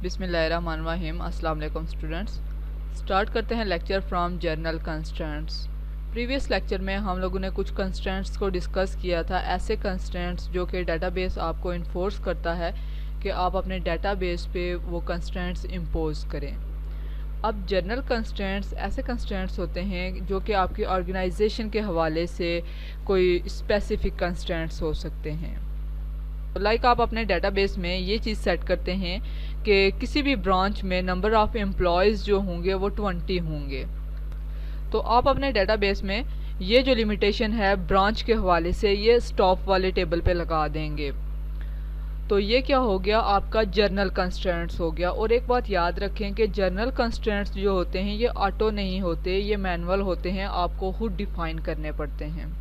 बिस्मिल्लाहिर्रहमानिर्रहीम। अस्सलाम वालेकुम स्टूडेंट्स। स्टार्ट करते हैं lecture from journal constraints. Previous lecture में हम लोगों ने कुछ कंस्ट्रेंट्स को डिस्कस किया था, ऐसे कंस्ट्रेंट्स जो कि डेटाबेस आपको इन्फोर्स करता है कि आप अपने डेटाबेस पे वो कंस्ट्रेंट्स इम्पोज करें। अब जर्नल कंस्ट्रेंट्स ऐसे कंस्ट्रेंट्स होते हैं जो कि आपकी ऑर्गेनाइजेशन के हवाले से कोई स्पेसिफिक कंस्ट्रेंट्स हो सकते हैं। लाइक आप अपने डेटाबेस में ये चीज़ सेट करते हैं कि किसी भी ब्रांच में नंबर ऑफ़ एम्प्लॉयज़ जो होंगे वो 20 होंगे। तो आप अपने डेटाबेस में ये जो लिमिटेशन है ब्रांच के हवाले से ये स्टॉप वाले टेबल पे लगा देंगे। तो ये क्या हो गया, आपका जर्नल कंस्ट्रेंट्स हो गया। और एक बात याद रखें कि जर्नल कंस्ट्रेंट्स जो होते हैं ये ऑटो नहीं होते, ये मैनुअल होते हैं, आपको खुद डिफ़ाइन करने पड़ते हैं।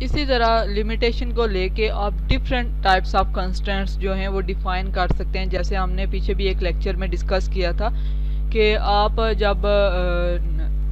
इसी तरह लिमिटेशन को लेके आप डिफरेंट टाइप्स ऑफ कंस्ट्रेंट्स जो हैं वो डिफ़ाइन कर सकते हैं। जैसे हमने पीछे भी एक लेक्चर में डिस्कस किया था कि आप जब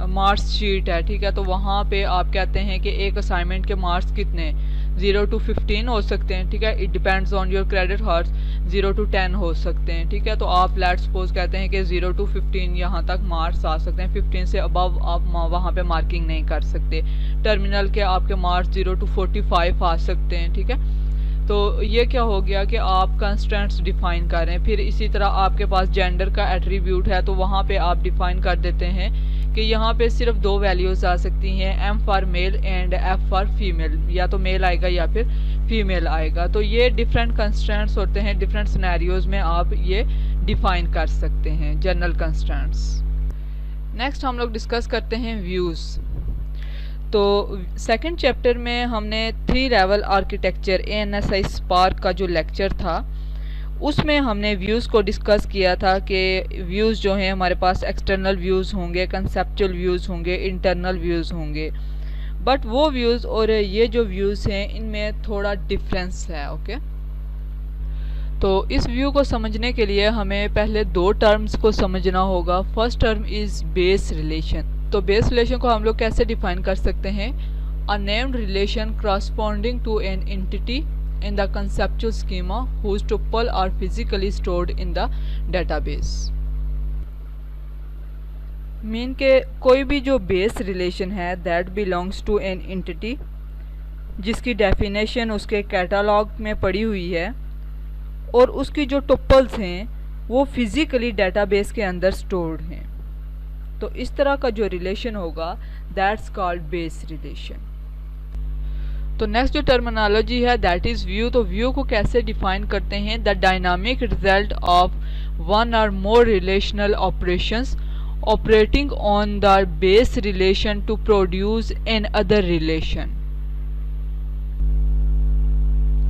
मार्क्स शीट है, ठीक है, तो वहाँ पे आप कहते हैं कि एक असाइनमेंट के मार्क्स कितने 0 to 15 हो सकते हैं, ठीक है, it depends on your credit hours. 0 to 10 हो सकते हैं, ठीक है। तो आप लेट्स सपोज कहते हैं कि 0 to 15 यहाँ तक मार्क्स आ सकते हैं, 15 से अबव आप वहाँ पे मार्किंग नहीं कर सकते। टर्मिनल के आपके मार्क्स 0 to 45 आ सकते हैं, ठीक है। तो ये क्या हो गया कि आप कंस्ट्रेंट्स डिफ़ाइन कर रहे हैं। फिर इसी तरह आपके पास जेंडर का एट्रीब्यूट है, तो वहाँ पे आप डिफ़ाइन कर देते हैं कि यहाँ पे सिर्फ 2 वैल्यूज़ आ सकती हैं, M for male and F for female, या तो मेल आएगा या फिर फीमेल आएगा। तो ये डिफरेंट कंस्ट्रेंट्स होते हैं, डिफरेंट सिनेरियोज़ में आप ये डिफ़ाइन कर सकते हैं जर्नल कंस्ट्रेंट्स। नेक्स्ट हम लोग डिस्कस करते हैं व्यूज़। तो सेकंड चैप्टर में हमने 3 लेवल आर्किटेक्चर ANSI स्पार्क का जो लेक्चर था उसमें हमने व्यूज़ को डिस्कस किया था कि व्यूज़ जो हैं हमारे पास एक्सटर्नल व्यूज़ होंगे, कंसेप्चुअल व्यूज़ होंगे, इंटरनल व्यूज़ होंगे। बट वो व्यूज़ और ये जो व्यूज़ हैं इनमें थोड़ा डिफरेंस है, ओके। तो इस व्यू को समझने के लिए हमें पहले 2 टर्म्स को समझना होगा। First term is base relation. तो बेस रिलेशन को हम लोग कैसे डिफाइन कर सकते हैं? A named relation corresponding to an entity in the conceptual schema whose tuple are physically stored in the database। Mean के कोई भी जो बेस रिलेशन है that belongs to an entity जिसकी डेफिनेशन उसके कैटालॉग में पड़ी हुई है और उसकी जो टुपल्स हैं वो फिजिकली डेटाबेस के अंदर स्टोर्ड हैं। तो इस तरह का जो रिलेशन होगा दैट्स कॉल्ड बेस रिलेशन। तो नेक्स्ट जो टर्मिनोलॉजी है दैट इज़ व्यू। तो व्यू को कैसे डिफाइन करते हैं? The dynamic result of one or more relational operations operating on the base relation to produce another relation.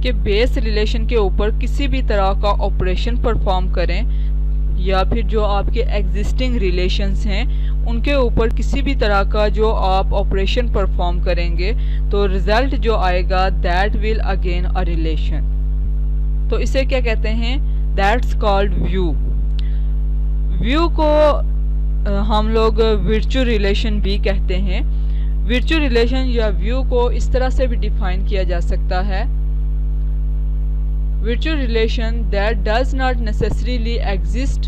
कि बेस रिलेशन के ऊपर किसी भी तरह का ऑपरेशन परफॉर्म करें या फिर जो आपके एग्जिस्टिंग रिलेशंस हैं उनके ऊपर किसी भी तरह का जो आप ऑपरेशन परफॉर्म करेंगे तो रिजल्ट जो आएगा that will again a relation. तो इसे क्या कहते हैं? That's called view. व्यू को हम लोग वर्चुअल रिलेशन भी कहते हैं। वर्चुअल रिलेशन या व्यू को इस तरह से भी डिफाइन किया जा सकता है, virtual relation that does not necessarily exist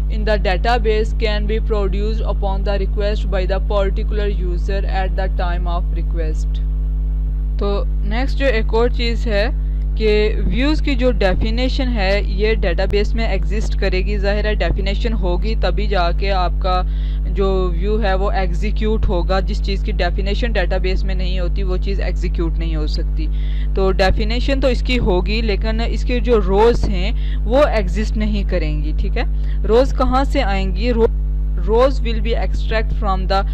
in the database can be produced upon the request by the particular user at the time of request। तो नेक्स्ट जो एक और चीज़ है कि व्यूज़ की जो डेफिनेशन है ये डेटाबेस में एग्जिस्ट करेगी। ज़ाहिर है डेफिनेशन होगी तभी जाके आपका जो व्यू है वो एग्जीक्यूट होगा। जिस चीज़ की डेफिनेशन डेटाबेस में नहीं होती वो चीज़ एग्जीक्यूट नहीं हो सकती। तो डेफिनेशन तो इसकी होगी लेकिन इसके जो रोज़ हैं वो एग्जिस्ट नहीं करेंगी, ठीक है। रोज़ कहाँ से आएंगी? Rows will be extract from the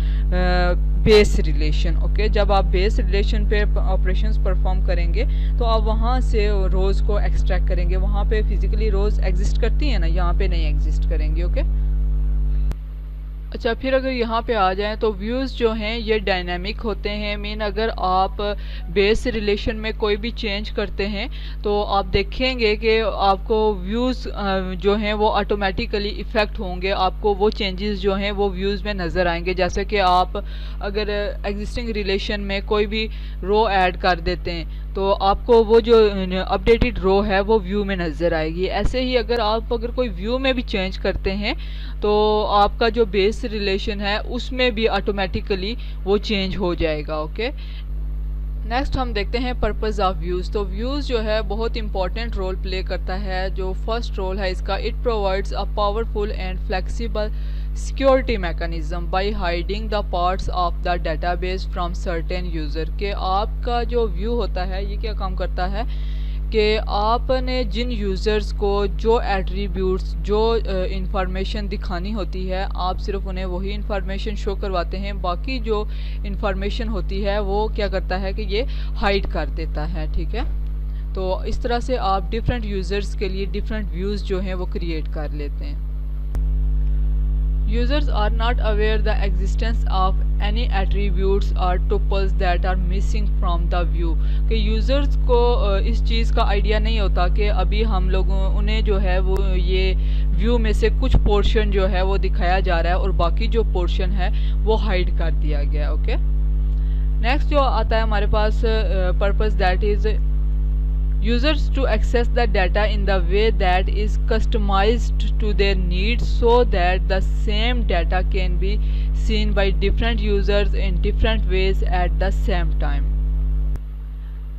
base relation, okay. जब आप बेस रिलेशन पे ऑपरेशंस परफॉर्म करेंगे तो आप वहाँ से रोज़ को एक्सट्रैक्ट करेंगे। वहाँ पे फिजिकली रोज़ एग्जिस्ट करती हैं ना, यहाँ पे नहीं एग्जिस्ट करेंगे, ओके। अच्छा, फिर अगर यहाँ पे आ जाएं तो व्यूज़ जो हैं ये डायनामिक होते हैं। मीन अगर आप बेस रिलेशन में कोई भी चेंज करते हैं तो आप देखेंगे कि आपको व्यूज़ जो हैं वो ऑटोमेटिकली इफ़ेक्ट होंगे, आपको वो चेंजेस जो हैं वो व्यूज़ में नज़र आएंगे। जैसे कि आप अगर एग्जिस्टिंग रिलेशन में कोई भी रो ऐड कर देते हैं तो आपको वो जो अपडेटेड रो है वो व्यू में नज़र आएगी। ऐसे ही अगर कोई व्यू में भी चेंज करते हैं तो आपका जो बेस रिलेशन है उसमें भी ऑटोमेटिकली वो चेंज हो जाएगा। ओके, नेक्स्ट हम देखते हैं पर्पस ऑफ व्यूज़। तो व्यूज़ जो है बहुत इंपॉर्टेंट रोल प्ले करता है। जो फर्स्ट रोल है इसका, it provides a powerful and flexible security mechanism bye hiding the parts of the database from certain user. के आपका जो व्यू होता है ये क्या काम करता है कि आपने जिन यूज़र्स को जो एट्रीब्यूट्स जो इंफॉर्मेशन दिखानी होती है आप सिर्फ उन्हें वही इंफॉर्मेशन शो करवाते हैं, बाकी जो इंफॉर्मेशन होती है वो क्या करता है कि ये हाइड कर देता है। ठीक है, तो इस तरह से आप डिफरेंट यूज़र्स के लिए डिफरेंट व्यूज़ जो हैं वो क्रिएट कर लेते हैं। Users are not aware the existence of any attributes or tuples that are missing from the view। कि यूज़र्स को इस चीज़ का आइडिया नहीं होता कि अभी हम लोगों उन्हें जो है वो ये व्यू में से कुछ पोर्शन जो है वो दिखाया जा रहा है और बाकी जो पोर्शन है वो हाइड कर दिया गया। ओके, नेक्स्ट जो आता है हमारे पास purpose, that is users to access the data in the way that is customized to their needs so that the same data can be seen by different users in different ways at the same time।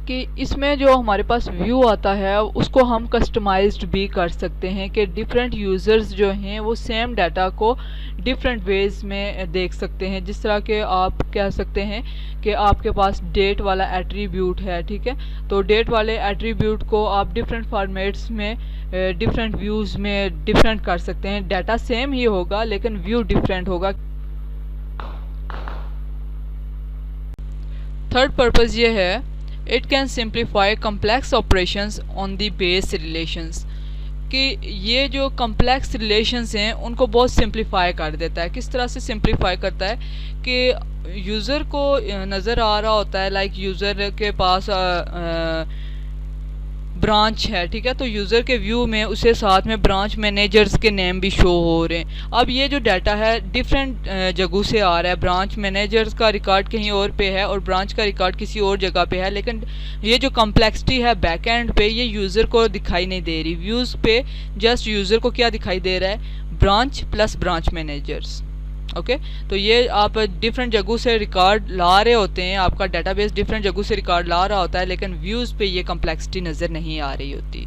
कि इसमें जो हमारे पास view आता है उसको हम customised भी कर सकते हैं कि डिफरेंट यूज़र्स जो हैं वो सेम डाटा को डिफरेंट वेज में देख सकते हैं। जिस तरह के आप कह सकते हैं कि आपके पास डेट वाला एट्रीब्यूट है, ठीक है, तो डेट वाले एट्रीब्यूट को आप डिफरेंट फॉर्मेट्स में डिफरेंट व्यूज़ में डिफरेंट कर सकते हैं। डाटा सेम ही होगा लेकिन व्यू डिफरेंट होगा। थर्ड पर्पज़ ये है, it can simplify complex operations on the base relations. कि ये जो कम्प्लेक्स रिलेशंस हैं उनको बहुत सिंप्लीफाई कर देता है। किस तरह से सिंप्लीफाई करता है कि यूज़र को नज़र आ रहा होता है, लाइक यूज़र के पास ब्रांच है, ठीक है, तो यूज़र के व्यू में उसे साथ में ब्रांच मैनेजर्स के नेम भी शो हो रहे हैं। अब ये जो डाटा है डिफरेंट जगहों से आ रहा है, ब्रांच मैनेजर्स का रिकॉर्ड कहीं और पे है और ब्रांच का रिकॉर्ड किसी और जगह पे है, लेकिन ये जो कम्प्लेक्सिटी है बैक एंड पे ये यूज़र को दिखाई नहीं दे रही। व्यूज़ पे जस्ट यूज़र को क्या दिखाई दे रहा है, branch plus branch managers. Okay, तो ये आप डिफरेंट जगहों से रिकॉर्ड ला रहे होते हैं, आपका डेटाबेस डिफरेंट जगहों से रिकॉर्ड ला रहा होता है, लेकिन व्यूज़ पे ये कम्प्लेक्सिटी नज़र नहीं आ रही होती।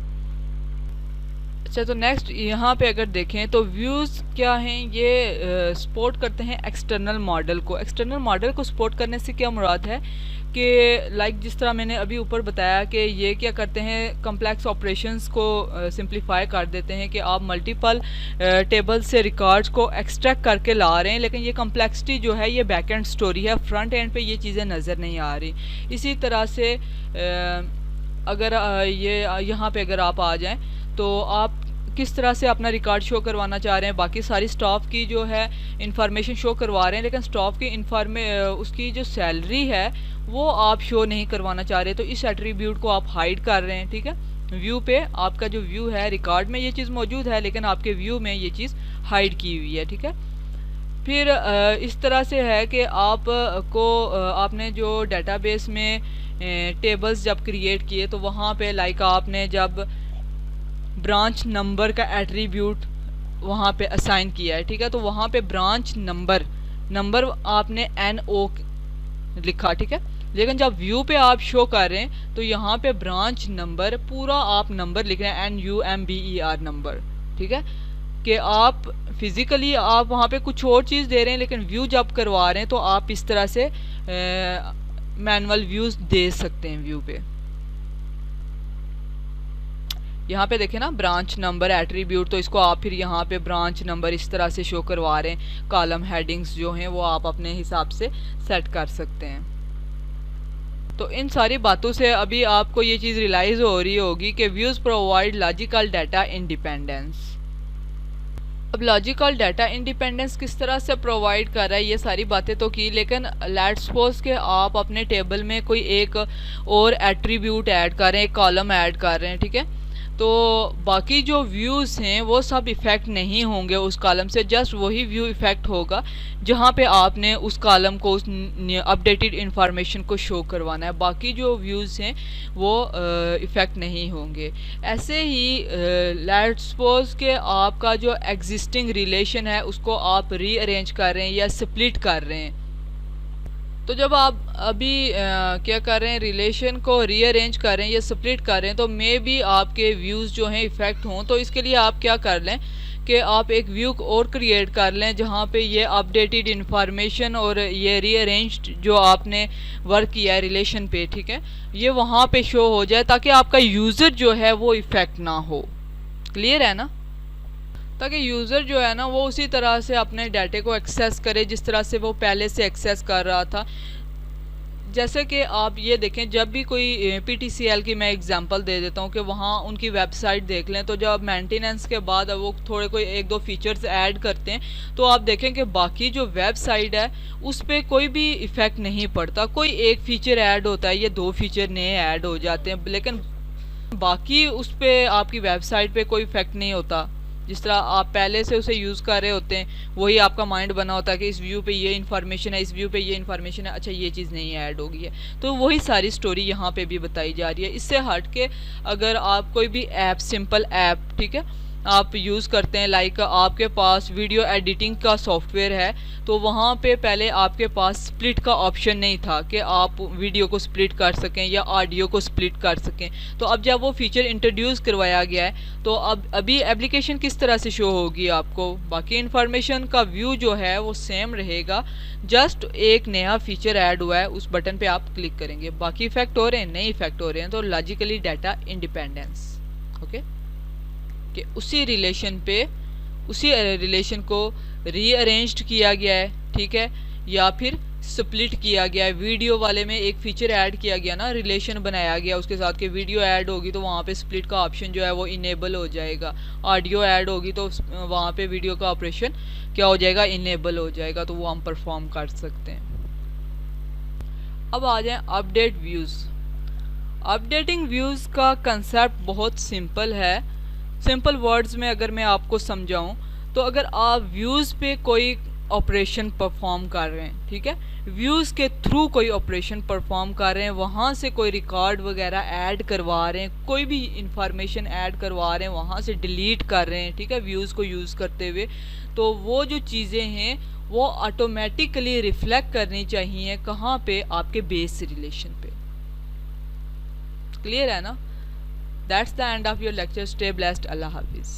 अच्छा, तो नेक्स्ट यहाँ पे अगर देखें तो व्यूज़ क्या हैं, ये सपोर्ट करते हैं एक्सटर्नल मॉडल को। एक्सटर्नल मॉडल को सपोर्ट करने से क्या मुराद है कि लाइक जिस तरह मैंने अभी ऊपर बताया कि ये क्या करते हैं, कम्प्लेक्स ऑपरेशंस को सिंप्लीफाई कर देते हैं कि आप मल्टीपल टेबल से रिकॉर्ड्स को एक्सट्रैक्ट करके ला रहे हैं, लेकिन ये कम्प्लेक्सिटी जो है ये बैक एंड स्टोरी है, फ्रंट एंड पे ये चीज़ें नज़र नहीं आ रही। इसी तरह से अगर ये यहाँ पे अगर आप आ जाएं तो आप किस तरह से अपना रिकॉर्ड शो करवाना चाह रहे हैं, बाकी सारी स्टाफ की जो है इंफॉर्मेशन शो करवा रहे हैं, लेकिन स्टाफ की उसकी जो सैलरी है वो आप शो नहीं करवाना चाह रहे, तो इस एट्रीब्यूट को आप हाइड कर रहे हैं। ठीक है, व्यू पे आपका जो व्यू है रिकॉर्ड में ये चीज़ मौजूद है लेकिन आपके व्यू में ये चीज़ हाइड की हुई है। ठीक है, फिर इस तरह से है कि आपने जो डेटाबेस में टेबल्स जब क्रिएट किए तो वहाँ पे लाइक आपने जब ब्रांच नंबर का एट्रीब्यूट वहाँ पे असाइन किया है, ठीक है, तो वहाँ पे ब्रांच नंबर आपने NO लिखा, ठीक है, लेकिन जब व्यू पे आप शो कर रहे हैं तो यहाँ पे ब्रांच नंबर पूरा आप नंबर लिख रहे हैं NUMBER नंबर। ठीक है, कि आप फिज़िकली आप वहाँ पे कुछ और चीज़ दे रहे हैं लेकिन व्यू जब करवा रहे हैं तो आप इस तरह से मैनुअल व्यूज़ दे सकते हैं व्यू पे। यहाँ पे देखें ना, ब्रांच नंबर एट्रीब्यूट, तो इसको आप फिर यहाँ पे ब्रांच नंबर इस तरह से शो करवा रहे हैं। कॉलम हेडिंग्स जो हैं वो आप अपने हिसाब से सेट कर सकते हैं। तो इन सारी बातों से अभी आपको ये चीज़ रियलाइज़ हो रही होगी कि views provide logical data independence. अब लॉजिकल डाटा इंडिपेंडेंस किस तरह से प्रोवाइड कर रहा है, ये सारी बातें तो की, लेकिन लेट्स सपोज के आप अपने टेबल में कोई एक और एट्रीब्यूट ऐड कर रहे हैं, एक कॉलम ऐड कर रहे हैं, ठीक है, तो बाकी जो व्यूज़ हैं वो सब इफ़ेक्ट नहीं होंगे उस कॉलम से, जस्ट वही व्यू इफ़ेक्ट होगा जहाँ पे आपने उस कॉलम को, उस अपडेटेड इंफॉर्मेशन को शो करवाना है। बाकी जो व्यूज़ हैं वो इफ़ेक्ट नहीं होंगे। ऐसे ही लेट्स सपोज के आपका जो एग्जिस्टिंग रिलेशन है उसको आप रीअरेंज कर रहे हैं या स्प्लिट कर रहे हैं, तो जब आप अभी क्या कर रहे हैं, रिलेशन को रीअरेंज कर रहे हैं या स्प्लिट कर रहे हैं, तो मे भी आपके व्यूज़ जो हैं इफ़ेक्ट हों। तो इसके लिए आप क्या कर लें कि आप एक व्यू और क्रिएट कर लें जहाँ पे ये अपडेटेड इन्फॉर्मेशन और ये रीअरेंज्ड जो आपने वर्क किया है रिलेशन पे, ठीक है, ये वहाँ पे शो हो जाए ताकि आपका यूज़र जो है वो इफ़ेक्ट ना हो। क्लियर है ना? ताकि यूज़र जो है ना वो उसी तरह से अपने डाटे को एक्सेस करे जिस तरह से वो पहले से एक्सेस कर रहा था। जैसे कि आप ये देखें, जब भी कोई PTCL की मैं एग्जांपल दे देता हूँ कि वहाँ उनकी वेबसाइट देख लें, तो जब मेंटेनेंस के बाद वो थोड़े कोई एक दो फीचर्स ऐड करते हैं तो आप देखें कि बाकी जो वेबसाइट है उस पर कोई भी इफ़ेक्ट नहीं पड़ता। कोई एक फ़ीचर ऐड होता है या दो फीचर नए ऐड हो जाते हैं, लेकिन बाकी उस पर आपकी वेबसाइट पे कोई इफ़ेक्ट नहीं होता। जिस तरह आप पहले से उसे यूज़ कर रहे होते हैं वही आपका माइंड बना होता है कि इस व्यू पे ये इन्फॉर्मेशन है, इस व्यू पे ये इन्फॉर्मेशन है, अच्छा ये चीज़ नहीं ऐड होगी है, तो वही सारी स्टोरी यहाँ पे भी बताई जा रही है। इससे हट के अगर आप कोई भी ऐप, सिंपल ऐप, ठीक है, आप यूज़ करते हैं, लाइक आपके पास वीडियो एडिटिंग का सॉफ्टवेयर है, तो वहाँ पे पहले आपके पास स्प्लिट का ऑप्शन नहीं था कि आप वीडियो को स्प्लिट कर सकें या ऑडियो को स्प्लिट कर सकें। तो अब जब वो फीचर इंट्रोड्यूस करवाया गया है तो अब अभी एप्लीकेशन किस तरह से शो होगी आपको, बाकी इन्फॉर्मेशन का व्यू जो है वो सेम रहेगा, जस्ट एक नया फीचर ऐड हुआ है, उस बटन पे आप क्लिक करेंगे, बाकी इफेक्ट हो रहे हैं, नहीं इफेक्ट हो रहे हैं। तो लॉजिकली डाटा इंडिपेंडेंस, ओके, कि उसी रिलेशन पे, उसी रिलेशन को रीअरेंज्ड किया गया है, ठीक है, या फिर स्प्लिट किया गया है। वीडियो वाले में एक फीचर ऐड किया गया ना, रिलेशन बनाया गया उसके साथ कि वीडियो ऐड होगी तो वहाँ पे स्प्लिट का ऑप्शन जो है वो इनेबल हो जाएगा, ऑडियो ऐड होगी तो वहाँ पे वीडियो का ऑपरेशन क्या हो जाएगा, इनेबल हो जाएगा, तो वो हम परफॉर्म कर सकते हैं। अब आ जाए अपडेट व्यूज़। अपडेटिंग व्यूज़ का कंसेप्ट बहुत सिंपल है। सिंपल वर्ड्स में अगर मैं आपको समझाऊं तो अगर आप व्यूज़ पे कोई ऑपरेशन परफॉर्म कर रहे हैं, ठीक है, व्यूज़ के थ्रू कोई ऑपरेशन परफॉर्म कर रहे हैं, वहाँ से कोई रिकॉर्ड वगैरह ऐड करवा रहे हैं, कोई भी इंफॉर्मेशन ऐड करवा रहे हैं, वहाँ से डिलीट कर रहे हैं, ठीक है, व्यूज़ को यूज़ करते हुए, तो वो जो चीज़ें हैं वो ऑटोमेटिकली रिफ्लेक्ट करनी चाहिए कहाँ पे, आपके बेस रिलेशन पे। क्लियर है ना? That's the end of your lecture. Stay blessed. Allah Hafiz.